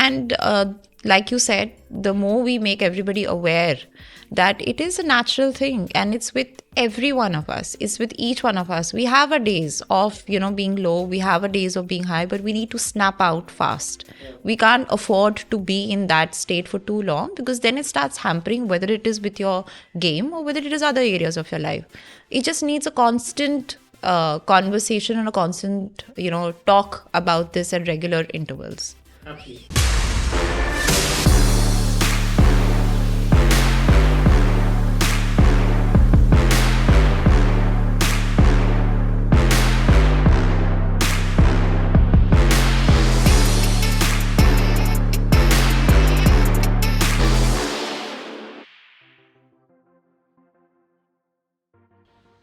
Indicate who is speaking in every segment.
Speaker 1: And like you said, the more we make everybody aware that it is a natural thing, and it's with every one of us, it's with each one of us. We have our days of being low, we have our days of being high, but we need to snap out fast. We can't afford to be in that state for too long, because then it starts hampering, whether it is with your game or whether it is other areas of your life. It just needs a constant conversation and a constant talk about this at regular intervals.
Speaker 2: Absolutely.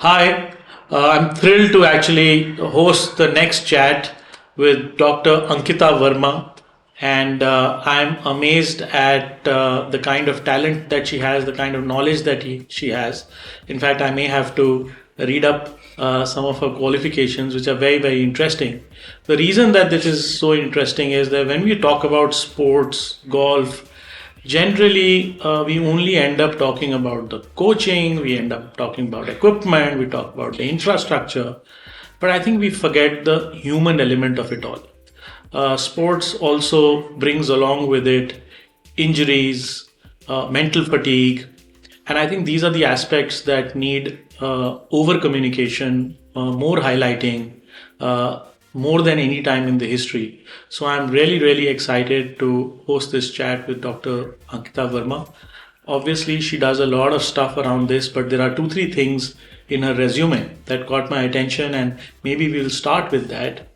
Speaker 2: Hi, I'm thrilled to actually host the next chat with Dr. Ankita Verma, and I'm amazed at the kind of talent that she has, the kind of knowledge that she has. In fact, I may have to read up some of her qualifications, which are very, very interesting. The reason that this is so interesting is that when we talk about sports, golf, generally, we only end up talking about the coaching, we end up talking about equipment, we talk about the infrastructure, but I think we forget the human element of it all. Sports also brings along with it injuries, mental fatigue, and I think these are the aspects that need over communication, more highlighting, more than any time in the history. So I'm really, really excited to host this chat with Dr. Ankita Verma. Obviously, she does a lot of stuff around this, but there are 2-3 things in her resume that caught my attention, and maybe we'll start with that.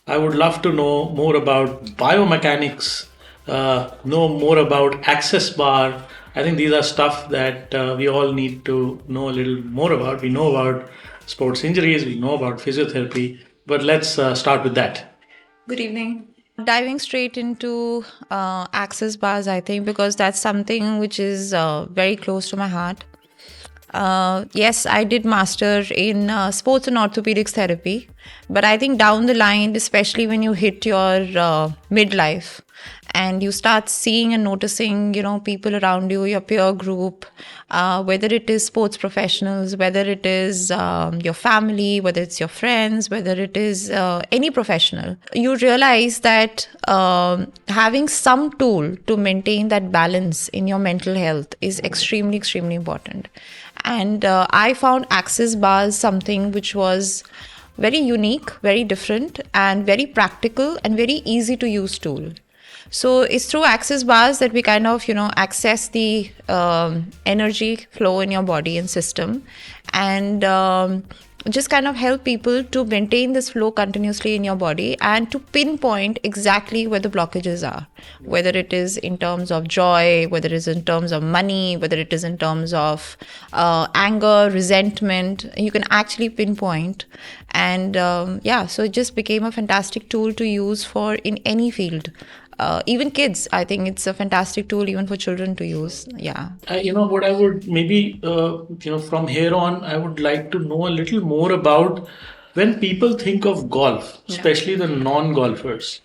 Speaker 2: I would love to know more about biomechanics, know more about access bar. I think these are stuff that we all need to know a little more about. We know about sports injuries, we know about physiotherapy, but let's start with that.
Speaker 1: Good evening. Diving straight into access bars, I think, because that's something which is very close to my heart. Yes, I did master in sports and orthopedics therapy, but I think down the line, especially when you hit your midlife and you start seeing and noticing, people around you, your peer group, whether it is sports professionals, whether it is your family, whether it's your friends, whether it is any professional, you realize that having some tool to maintain that balance in your mental health is extremely, extremely important. And I found access bars something which was very unique, very different, and very practical and very easy to use tool. So it's through access bars that we kind of, access the energy flow in your body and system, and just kind of help people to maintain this flow continuously in your body and to pinpoint exactly where the blockages are, whether it is in terms of joy, whether it is in terms of money, whether it is in terms of anger, resentment. You can actually pinpoint. And so it just became a fantastic tool to use for in any field. Even kids, I think it's a fantastic tool even for children to use. Yeah.
Speaker 2: What I would maybe, from here on, I would like to know a little more about when people think of golf, especially the non-golfers.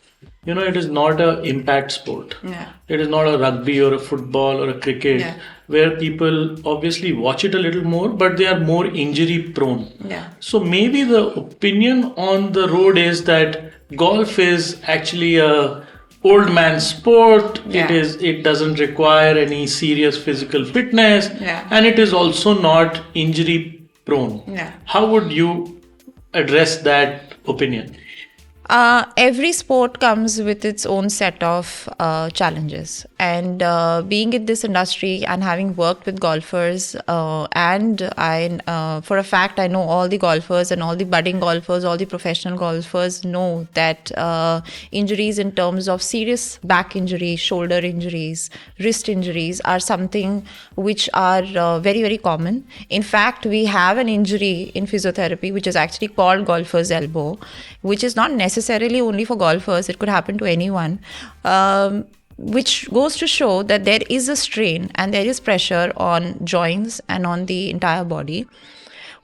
Speaker 2: It is not an impact sport.
Speaker 1: Yeah.
Speaker 2: It is not a rugby or a football or a cricket where people obviously watch it a little more, but they are more injury prone.
Speaker 1: Yeah.
Speaker 2: So maybe the opinion on the road is that golf is actually a old man sport. It doesn't require any serious physical fitness, and it is also not injury prone. How would you address that opinion?
Speaker 1: Every sport comes with its own set of challenges, and being in this industry and having worked with golfers, and I for a fact I know all the golfers and all the budding golfers, all the professional golfers know that injuries in terms of serious back injuries, shoulder injuries, wrist injuries are something which are very, very common. In fact, we have an injury in physiotherapy which is actually called golfer's elbow, which is not necessarily only for golfers. It could happen to anyone, which goes to show that there is a strain and there is pressure on joints and on the entire body,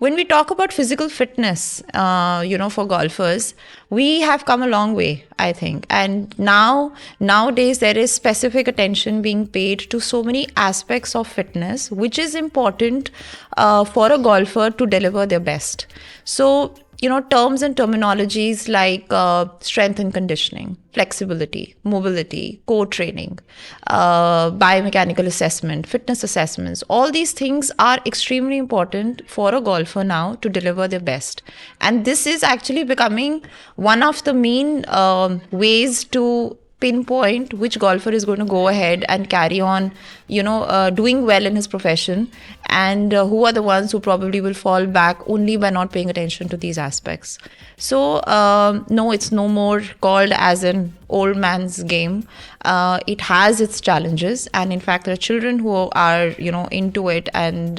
Speaker 1: When we talk about physical fitness, for golfers, we have come a long way, I think. And nowadays, there is specific attention being paid to so many aspects of fitness, which is important for a golfer to deliver their best. So, terms and terminologies like strength and conditioning, flexibility, mobility, core training, biomechanical assessment, fitness assessments, all these things are extremely important for a golfer now to deliver their best. And this is actually becoming one of the main ways to pinpoint which golfer is going to go ahead and carry on, doing well in his profession, and who are the ones who probably will fall back only by not paying attention to these aspects. So, no, it's no more called as an old man's game. It has its challenges, and in fact, there are children who are, into it, and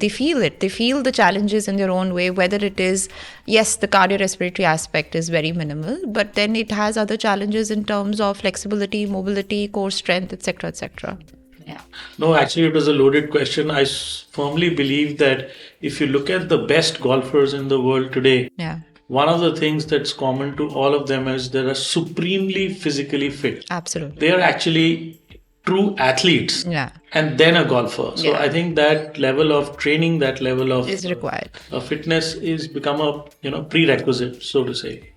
Speaker 1: they feel it. They feel the challenges in their own way, whether it is, yes, the cardiorespiratory aspect is very minimal, but then it has other challenges in terms of flexibility, mobility, core strength, etc., etc. Yeah.
Speaker 2: No, actually, it was a loaded question. I firmly believe that if you look at the best golfers in the world today,
Speaker 1: Yeah.
Speaker 2: one of the things that's common to all of them is they are supremely physically fit.
Speaker 1: Absolutely.
Speaker 2: They are actually true athletes.
Speaker 1: Yeah.
Speaker 2: And then a golfer. So
Speaker 1: Yeah.
Speaker 2: I think that level of training, that level of
Speaker 1: Is required.
Speaker 2: fitness is become a prerequisite, so to say.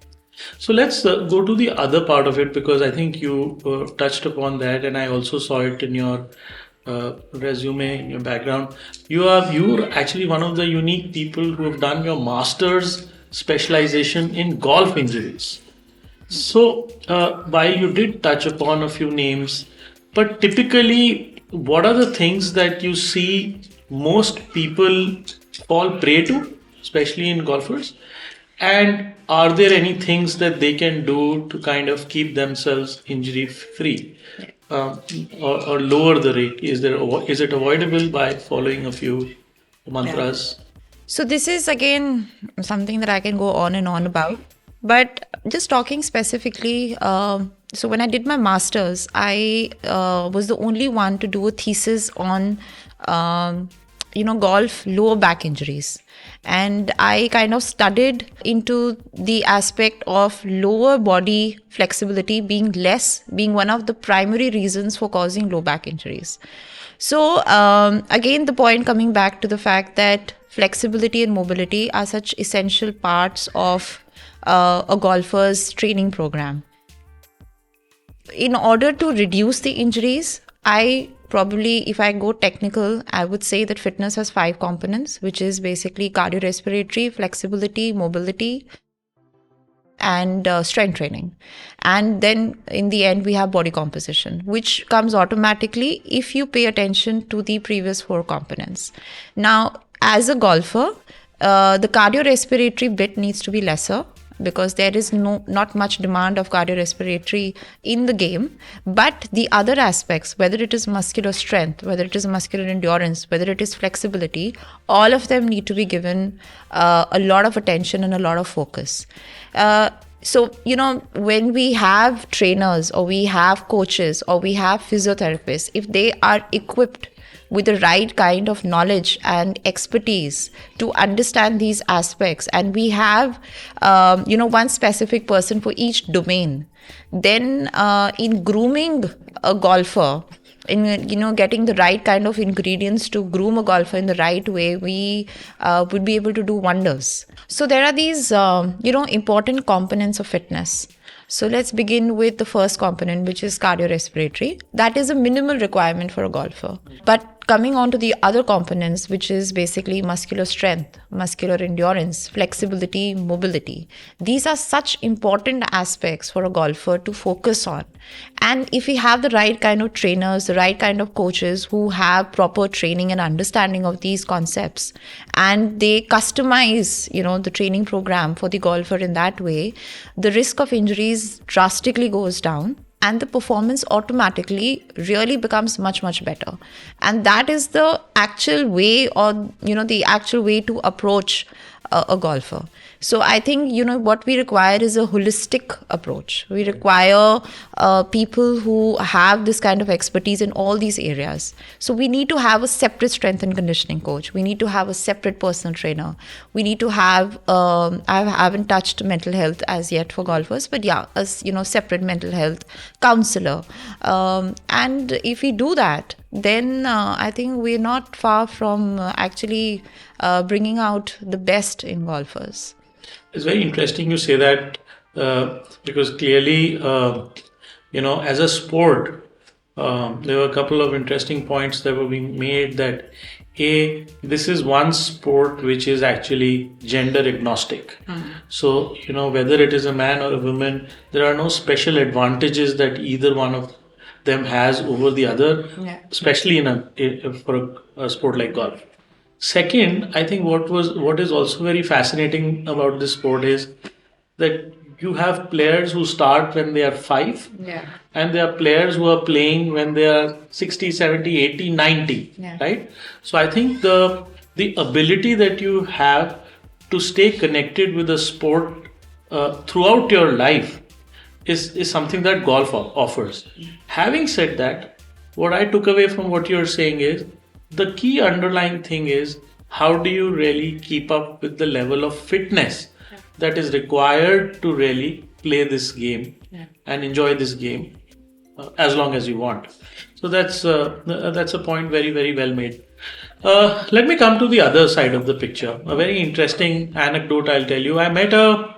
Speaker 2: So let's go to the other part of it, because I think you touched upon that, and I also saw it in your resume, in your background. You're actually one of the unique people who have done your master's specialization in golf injuries. So while you did touch upon a few names, but typically, what are the things that you see most people fall prey to, especially in golfers? And are there any things that they can do to kind of keep themselves injury free, or lower the rate? Is it avoidable by following a few mantras?
Speaker 1: So this is again something that I can go on and on about. But just talking specifically, so when I did my master's, I was the only one to do a thesis on, golf lower back injuries. And I kind of studied into the aspect of lower body flexibility being one of the primary reasons for causing low back injuries. So again, the point coming back to the fact that flexibility and mobility are such essential parts of a golfer's training program. In order to reduce the injuries, if I go technical, I would say that fitness has 5 components, which is basically cardiorespiratory, flexibility, mobility, and strength training. And then in the end, we have body composition, which comes automatically if you pay attention to the previous 4 components. Now, as a golfer, the cardiorespiratory bit needs to be lesser, because there is not much demand of cardiorespiratory in the game. But the other aspects, whether it is muscular strength, whether it is muscular endurance, whether it is flexibility, all of them need to be given a lot of attention and a lot of focus. So, when we have trainers or we have coaches or we have physiotherapists, if they are equipped with the right kind of knowledge and expertise to understand these aspects, and we have one specific person for each domain, then in grooming a golfer, in getting the right kind of ingredients to groom a golfer in the right way, we would be able to do wonders. So there are these important components of fitness. So let's begin with the first component, which is cardiorespiratory. That is a minimal requirement for a golfer. But coming on to the other components, which is basically muscular strength, muscular endurance, flexibility, mobility. These are such important aspects for a golfer to focus on. And if we have the right kind of trainers, the right kind of coaches who have proper training and understanding of these concepts, and they customize, the training program for the golfer in that way, the risk of injuries drastically goes down, and the performance automatically really becomes much, much better. And that is the actual way, or the actual way to approach a golfer. So I think, what we require is a holistic approach. We require people who have this kind of expertise in all these areas. So we need to have a separate strength and conditioning coach. We need to have a separate personal trainer. We need to have, I haven't touched mental health as yet for golfers, but yeah, a separate mental health counselor. And if we do that, then I think we're not far from actually bringing out the best in golfers.
Speaker 2: It's very interesting you say that, because clearly, as a sport, there were a couple of interesting points that were being made that this is one sport which is actually gender agnostic. So, whether it is a man or a woman, there are no special advantages that either one of them has over the other, especially for a sport like golf. Second, I think what is also very fascinating about this sport is that you have players who start when they are 5, and there are players who are playing when they are 60, 70, 80, 90, right? So I think the ability that you have to stay connected with the sport throughout your life is something that golf offers. Having said that, what I took away from what you're saying is the key underlying thing is how do you really keep up with the level of fitness that is required to really play this game and enjoy this game as long as you want. So that's a point very, very well made. Let me come to the other side of the picture. A very interesting anecdote I'll tell you. I met a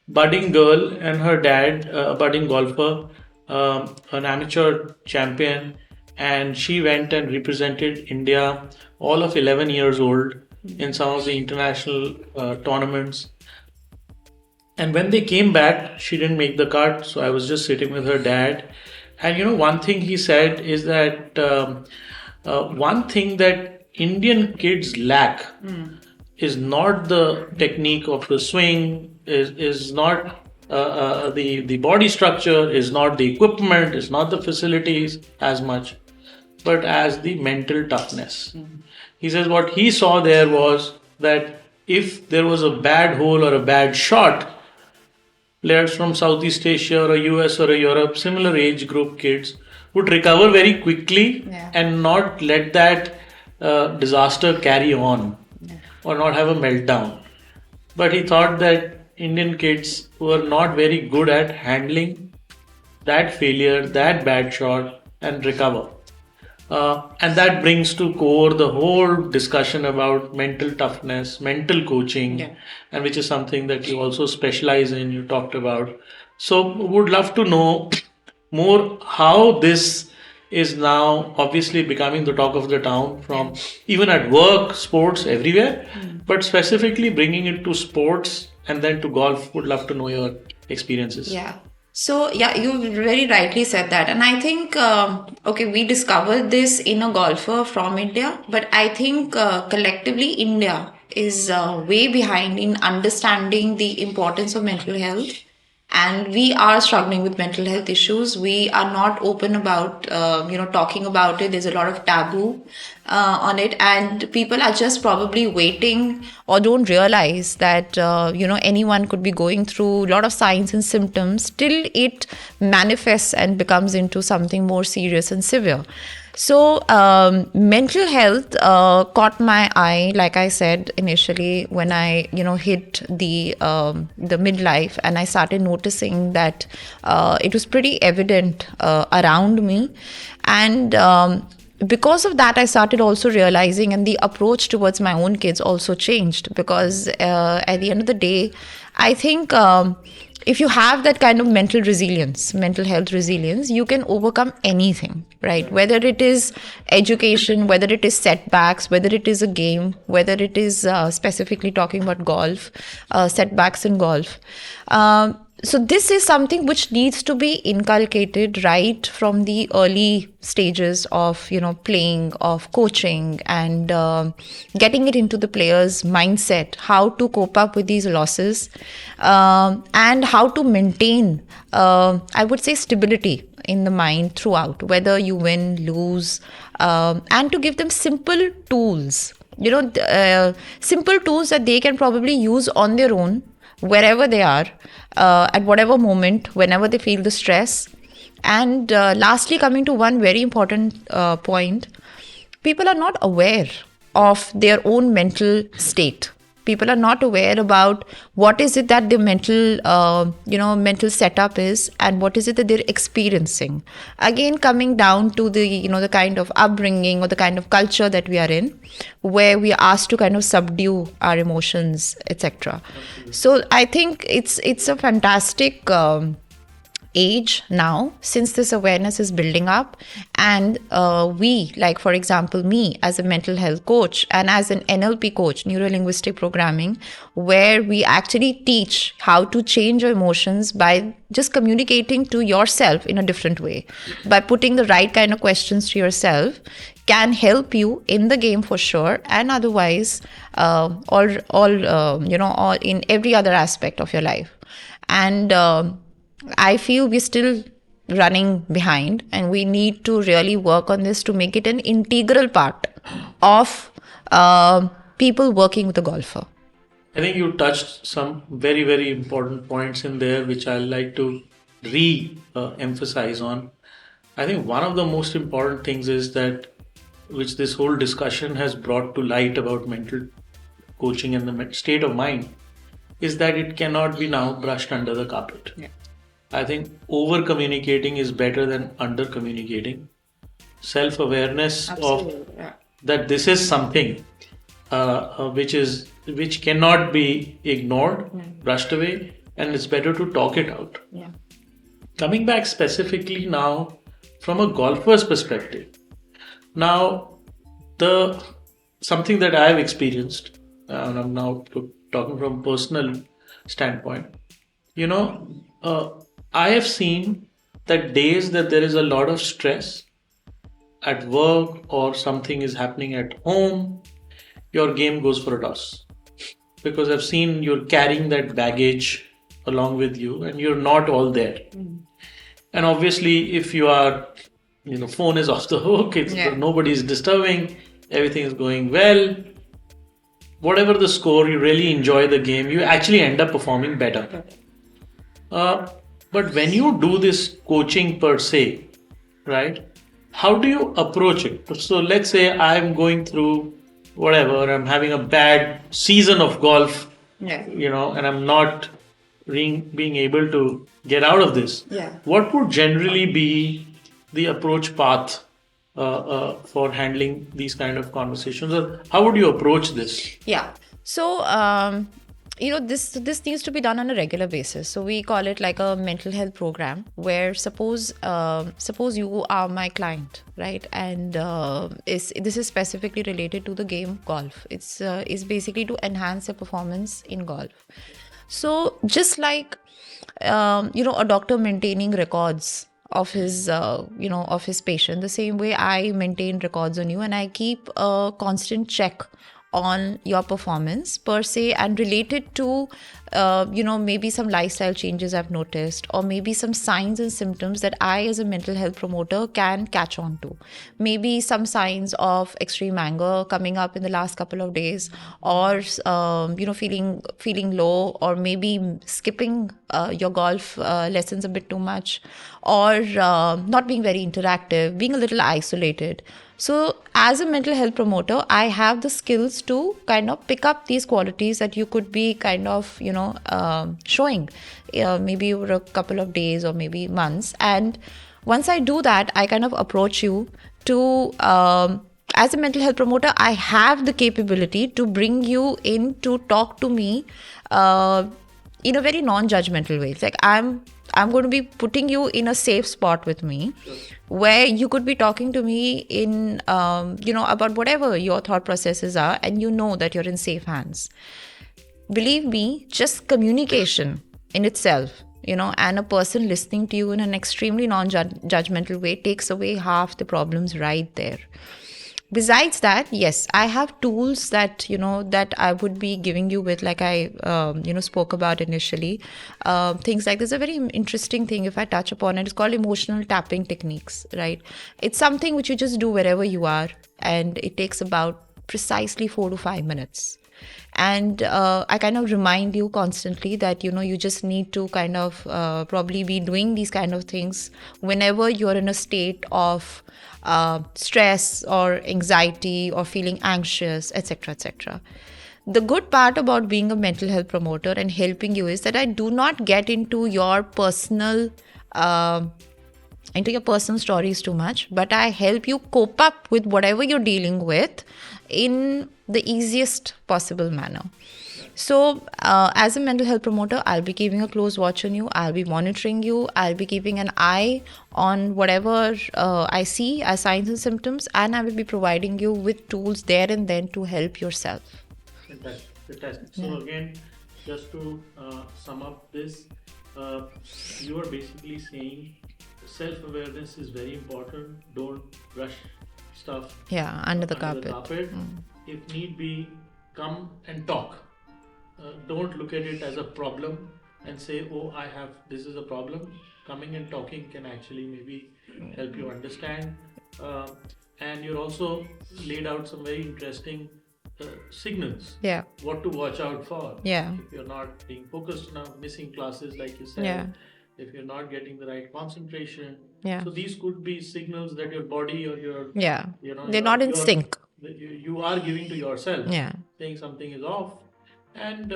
Speaker 2: budding girl and her dad, a budding golfer, an amateur champion, and she went and represented India, all of 11 years old, in some of the international tournaments. And when they came back, she didn't make the cut, so I was just sitting with her dad. And one thing he said is that one thing that Indian kids lack is not the technique of the swing, is not the body structure, is not the equipment, is not the facilities as much, but as the mental toughness. He says what he saw there was that if there was a bad hole or a bad shot, players from Southeast Asia or a US or a Europe, similar age group kids, would recover very quickly and not let that disaster carry on or not have a meltdown. But he thought that Indian kids were not very good at handling that failure, that bad shot, and recover. And that brings to core the whole discussion about mental toughness, mental coaching, and which is something that you also specialize in, you talked about. So would love to know more how this is now obviously becoming the talk of the town, from even at work, sports, everywhere, but specifically bringing it to sports and then to golf. Would love to know your experiences.
Speaker 1: So, you very rightly said that. And I think, we discovered this in a golfer from India, but I think collectively India is way behind in understanding the importance of mental health. And we are struggling with mental health issues. We are not open about, talking about it. There's a lot of taboo on it. And people are just probably waiting or don't realize that, anyone could be going through a lot of signs and symptoms till it manifests and becomes into something more serious and severe. So mental health caught my eye, like I said initially, when I hit the midlife, and I started noticing that it was pretty evident around me, and because of that I started also realizing, and the approach towards my own kids also changed, because at the end of the day, I think if you have that kind of mental resilience, mental health resilience, you can overcome anything, right? Whether it is education, whether it is setbacks, whether it is a game, whether it is specifically talking about golf, setbacks in golf. So this is something which needs to be inculcated right from the early stages of, playing, of coaching, and getting it into the player's mindset, how to cope up with these losses, and how to maintain, I would say, stability in the mind throughout, whether you win, lose, and to give them simple tools, simple tools that they can probably use on their own, wherever they are, at whatever moment, whenever they feel the stress. And lastly, coming to one very important point, people are not aware of their own mental state. People are not aware about what is it that their mental setup is, and what is it that they're experiencing. Again, coming down to the kind of upbringing or the kind of culture that we are in, where we are asked to kind of subdue our emotions, etc. So I think it's a fantastic age now, since this awareness is building up. And we, like for example me as a mental health coach and as an NLP coach, neuro linguistic programming, where we actually teach how to change your emotions by just communicating to yourself in a different way, by putting the right kind of questions to yourself, can help you in the game for sure, and otherwise all in every other aspect of your life. And I feel we're still running behind, and we need to really work on this to make it an integral part of people working with a golfer.
Speaker 2: I think you touched some very, very important points in there, which I like to re-emphasize on. I think one of the most important things is that, which this whole discussion has brought to light about mental coaching and the state of mind, is that it cannot be now brushed under the carpet.
Speaker 1: Yeah.
Speaker 2: I think over communicating is better than under communicating. Self awareness of that this is something which cannot be ignored, brushed away, and it's better to talk it out.
Speaker 1: Yeah.
Speaker 2: Coming back specifically now from a golfer's perspective, now the something that I have experienced, and I'm now talking from personal standpoint. I have seen that days that there is a lot of stress at work or something is happening at home, your game goes for a toss. Because I've seen you're carrying that baggage along with you and you're not all there. And obviously, if you are, phone is off the hook, nobody's disturbing, everything is going well, whatever the score, you really enjoy the game, you actually end up performing better. But when you do this coaching per se, right, how do you approach it? So let's say I'm going through whatever, I'm having a bad season of golf, and I'm not being able to get out of this.
Speaker 1: Yeah.
Speaker 2: What would generally be the approach path for handling these kind of conversations? Or how would you approach this?
Speaker 1: Yeah. So, this needs to be done on a regular basis. So we call it like a mental health program, where suppose you are my client, right? And this is specifically related to the game golf. It's basically to enhance your performance in golf. So just like a doctor maintaining records of his of his patient, the same way I maintain records on you, and I keep a constant check on your performance per se, and related to maybe some lifestyle changes I've noticed, or maybe some signs and symptoms that I as a mental health promoter can catch on to. Maybe some signs of extreme anger coming up in the last couple of days, or feeling low, or maybe skipping your golf lessons a bit too much, or not being very interactive, being a little isolated. So as a mental health promoter, I have the skills to kind of pick up these qualities that you could be kind of, showing maybe over a couple of days or maybe months. And once I do that, I kind of approach you to, as a mental health promoter, I have the capability to bring you in to talk to me in a very non-judgmental way. It's like I'm going to be putting you in a safe spot with me, where you could be talking to me in, about whatever your thought processes are, and you know that you're in safe hands. Believe me, just communication in itself, and a person listening to you in an extremely non-judgmental way takes away half the problems right there. Besides that, yes, I have tools that, that I would be giving you with, like I, spoke about initially. Things like, there's a very interesting thing, if I touch upon it, it's called emotional tapping techniques, right? It's something which you just do wherever you are, and it takes about precisely 4 to 5 minutes. And I kind of remind you constantly that, you just need to kind of probably be doing these kind of things whenever you're in a state of stress or anxiety or feeling anxious, etc., etc. The good part about being a mental health promoter and helping you is that I do not get uh, into your personal stories too much, but I help you cope up with whatever you're dealing with in the easiest possible manner. So, as a mental health promoter, I'll be keeping a close watch on you. I'll be monitoring you. I'll be keeping an eye on whatever I see as signs and symptoms, and I will be providing you with tools there and then to help yourself.
Speaker 2: Fantastic, fantastic. So again, just to sum up this, uh, you are basically saying self-awareness is very important. Don't brush stuff
Speaker 1: Yeah, under the
Speaker 2: under the
Speaker 1: carpet.
Speaker 2: carpet. If need be, come and talk. Don't look at it as a problem and say, "Oh, I have this is a problem." Coming and talking can actually maybe help you understand. Uh, and you're also laid out some very interesting signals.
Speaker 1: Yeah.
Speaker 2: What to watch out for.
Speaker 1: Yeah.
Speaker 2: If you're not being focused enough, missing classes, like you said.
Speaker 1: Yeah.
Speaker 2: If you're not getting the right concentration.
Speaker 1: Yeah.
Speaker 2: So these could be signals that your body or your
Speaker 1: Yeah. They're not in sync.
Speaker 2: You are giving to yourself.
Speaker 1: Yeah.
Speaker 2: Saying something is off, and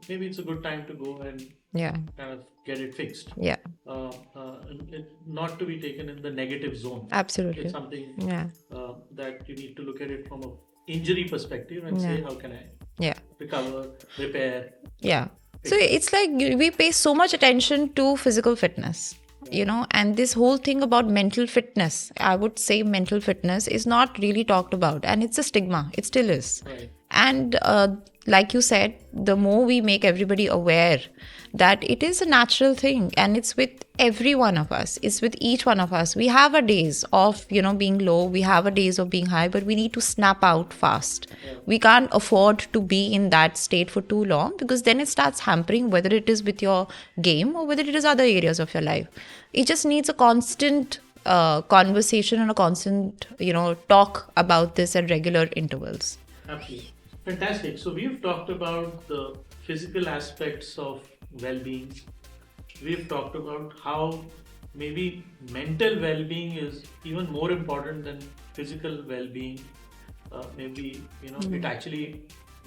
Speaker 2: maybe it's a good time to go and
Speaker 1: Yeah.
Speaker 2: kind of get it fixed.
Speaker 1: Yeah.
Speaker 2: Not to be taken in the negative zone.
Speaker 1: Absolutely.
Speaker 2: It's something
Speaker 1: Yeah.
Speaker 2: that you need to look at it from a injury perspective and
Speaker 1: Yeah.
Speaker 2: say, how can I
Speaker 1: Yeah.
Speaker 2: recover, repair?
Speaker 1: Yeah. So it's like we pay so much attention to physical fitness, and this whole thing about mental fitness, I would say mental fitness is not really talked about, and it's a stigma. It still is.
Speaker 2: Right.
Speaker 1: And like you said, the more we make everybody aware that it is a natural thing and it's with every one of us, it's with each one of us. We have our days of, being low, we have our days of being high, but we need to snap out fast.
Speaker 2: Yeah.
Speaker 1: We can't afford to be in that state for too long, because then it starts hampering whether it is with your game or whether it is other areas of your life. It just needs a constant conversation and a constant, talk about this at regular intervals.
Speaker 2: Absolutely. Fantastic. So we've talked about the physical aspects of well-being. We've talked about how maybe mental well-being is even more important than physical well-being. Maybe it actually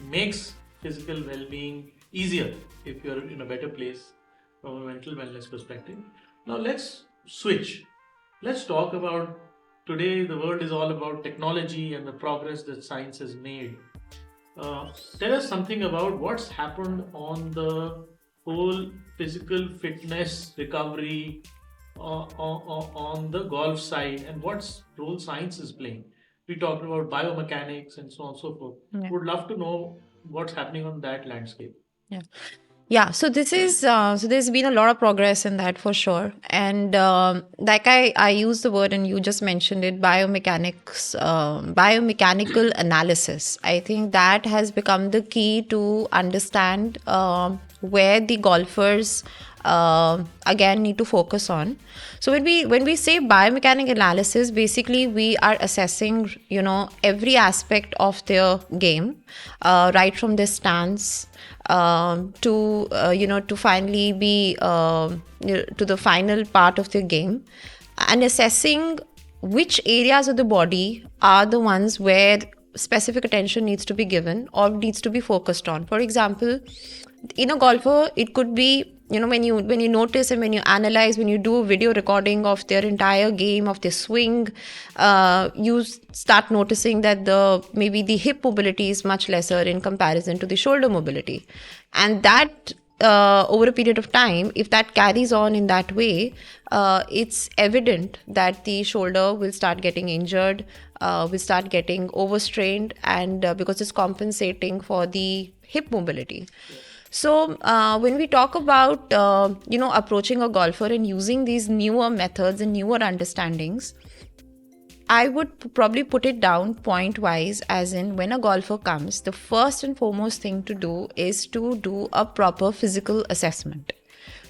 Speaker 2: makes physical well-being easier if you're in a better place from a mental wellness perspective. Now let's switch. Let's talk about today. The world is all about technology and the progress that science has made. Tell us something about what's happened on the whole physical fitness recovery on the golf side, and what role science is playing. We talked about biomechanics and so on and so forth.
Speaker 1: Yeah.
Speaker 2: Would love to know what's happening on that landscape.
Speaker 1: Yeah, so this is so there's been a lot of progress in that for sure, and like I use the word and you just mentioned it, biomechanics, biomechanical analysis. I think that has become the key to understand where the golfers again need to focus on. So when we say biomechanical analysis, basically we are assessing every aspect of their game, right from their stance to finally be to the final part of their game, and assessing which areas of the body are the ones where specific attention needs to be given or needs to be focused on. For example, in a golfer, it could be when you notice and when you analyze, when you do a video recording of their entire game, of their swing, you start noticing that maybe the hip mobility is much lesser in comparison to the shoulder mobility, and that over a period of time, if that carries on in that way, it's evident that the shoulder will start getting injured, will start getting overstrained, and because it's compensating for the hip mobility. So when we talk about approaching a golfer and using these newer methods and newer understandings, I would probably put it down point wise, as in when a golfer comes, the first and foremost thing to do is to do a proper physical assessment.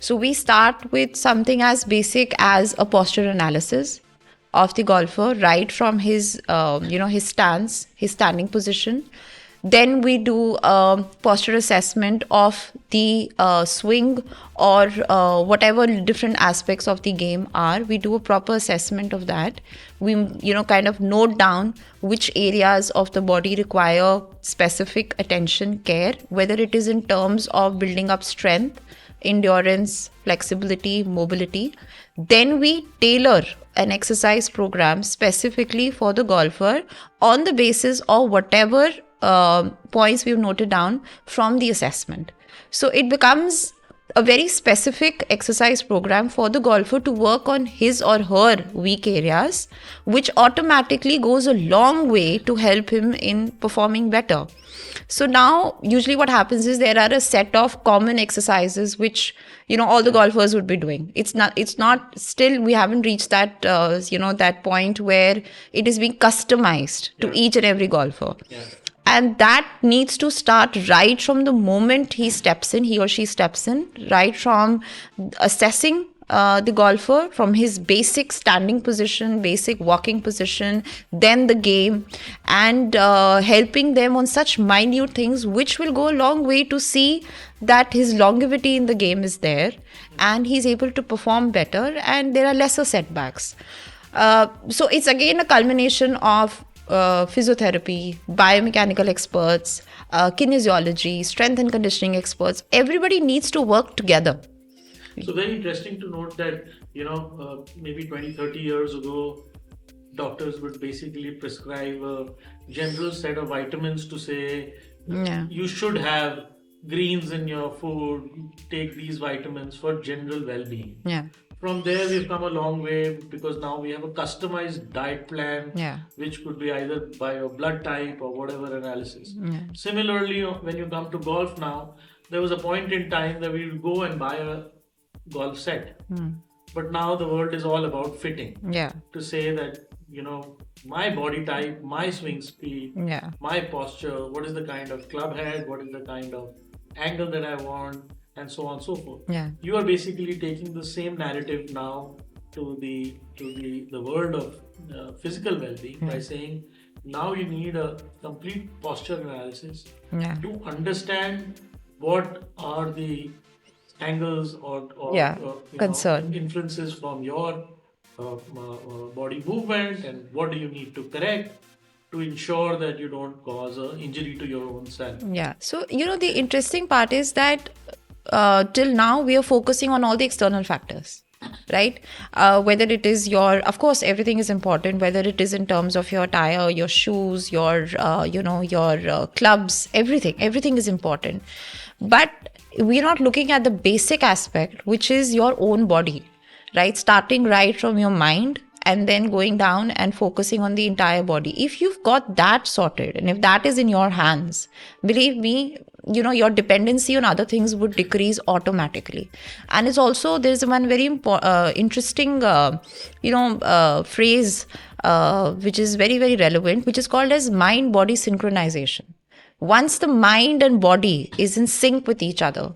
Speaker 1: So we start with something as basic as a posture analysis of the golfer, right from his his stance, his standing position. Then we do a posture assessment of the swing, or whatever different aspects of the game are. We do a proper assessment of that. We, kind of note down which areas of the body require specific attention, care, whether it is in terms of building up strength, endurance, flexibility, mobility. Then we tailor an exercise program specifically for the golfer on the basis of whatever points we've noted down from the assessment. So it becomes a very specific exercise program for the golfer to work on his or her weak areas, which automatically goes a long way to help him in performing better. So now, usually what happens is there are a set of common exercises which, all the golfers would be doing. It's not still, we haven't reached that, that point where it is being customized to each and every golfer. And that needs to start right from the moment he or she steps in, right from assessing the golfer from his basic standing position, basic walking position, then the game, and helping them on such minute things which will go a long way to see that his longevity in the game is there and he's able to perform better and there are lesser setbacks. So it's again a culmination of physiotherapy, biomechanical experts, kinesiology, strength and conditioning experts. Everybody needs to work together.
Speaker 2: So very interesting to note that, maybe 20, 30 years ago, doctors would basically prescribe a general set of vitamins to say, you should have greens in your food, take these vitamins for general well-being. From there, we've come a long way because now we have a customized diet plan, which could be either by your blood type or whatever analysis. Similarly, when you come to golf now, there was a point in time that we would go and buy a golf set. But now the world is all about fitting. To say that, my body type, my swing speed, my posture, what is the kind of club head, what is the kind of angle that I want, and so on and so forth. You are basically taking the same narrative now to the world of physical well-being by saying now you need a complete posture analysis to understand what are the angles or
Speaker 1: concern
Speaker 2: influences from your body movement, and what do you need to correct to ensure that you don't cause an injury to your own self.
Speaker 1: So the interesting part is that till now we are focusing on all the external factors, right? Whether it is of course everything is important, whether it is in terms of your attire, your shoes, your your clubs, everything is important, but we're not looking at the basic aspect, which is your own body, right? Starting right from your mind and then going down and focusing on the entire body. If you've got that sorted and if that is in your hands, believe me, your dependency on other things would decrease automatically. And it's also, there's one very interesting phrase which is very, very relevant, which is called as mind body synchronization. Once the mind and body is in sync with each other,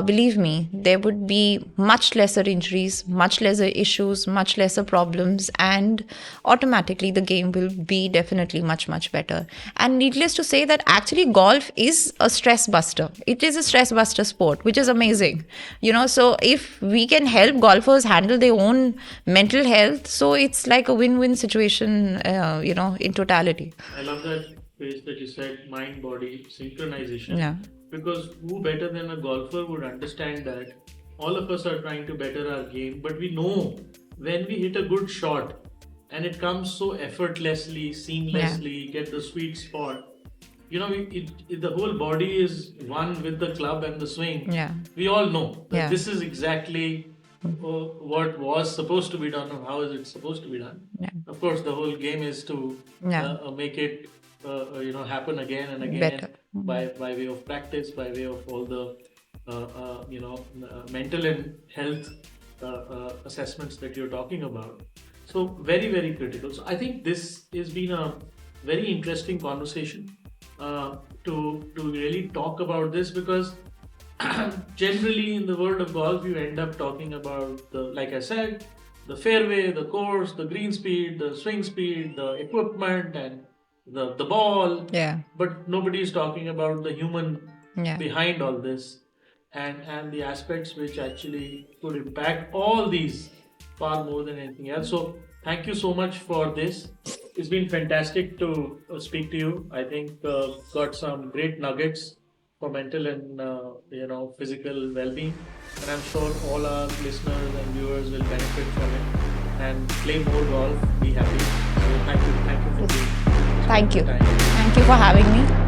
Speaker 1: believe me, there would be much lesser injuries, much lesser issues, much lesser problems, and automatically the game will be definitely much, much better. And needless to say that actually golf is a stress buster. It is a stress buster sport, which is amazing. So if we can help golfers handle their own mental health, so it's like a win-win situation, in totality.
Speaker 2: I love that phrase that you said, mind-body synchronization. Because who better than a golfer would understand that all of us are trying to better our game, but we know when we hit a good shot and it comes so effortlessly, seamlessly, get the sweet spot, the whole body is one with the club and the swing. We all know that this is exactly what was supposed to be done and how is it supposed to be done. Of course, the whole game is to make it happen again and again.
Speaker 1: Better.
Speaker 2: By way of practice, by way of all the mental and health assessments that you're talking about. So very, very critical. So I think this has been a very interesting conversation to really talk about this, because generally in the world of golf you end up talking about like I said, the fairway, the course, the green speed, the swing speed, the equipment, and the ball,
Speaker 1: Yeah.
Speaker 2: but nobody is talking about the human
Speaker 1: Yeah.
Speaker 2: behind all this, and the aspects which actually could impact all these far more than anything else. So thank you so much for this. It's been fantastic to speak to you. I think got some great nuggets for mental and physical well-being, and I'm sure all our listeners and viewers will benefit from it and play more golf, be happy. So thank you for
Speaker 1: Thank
Speaker 2: spending
Speaker 1: you.
Speaker 2: the time.
Speaker 1: Thank you for having me.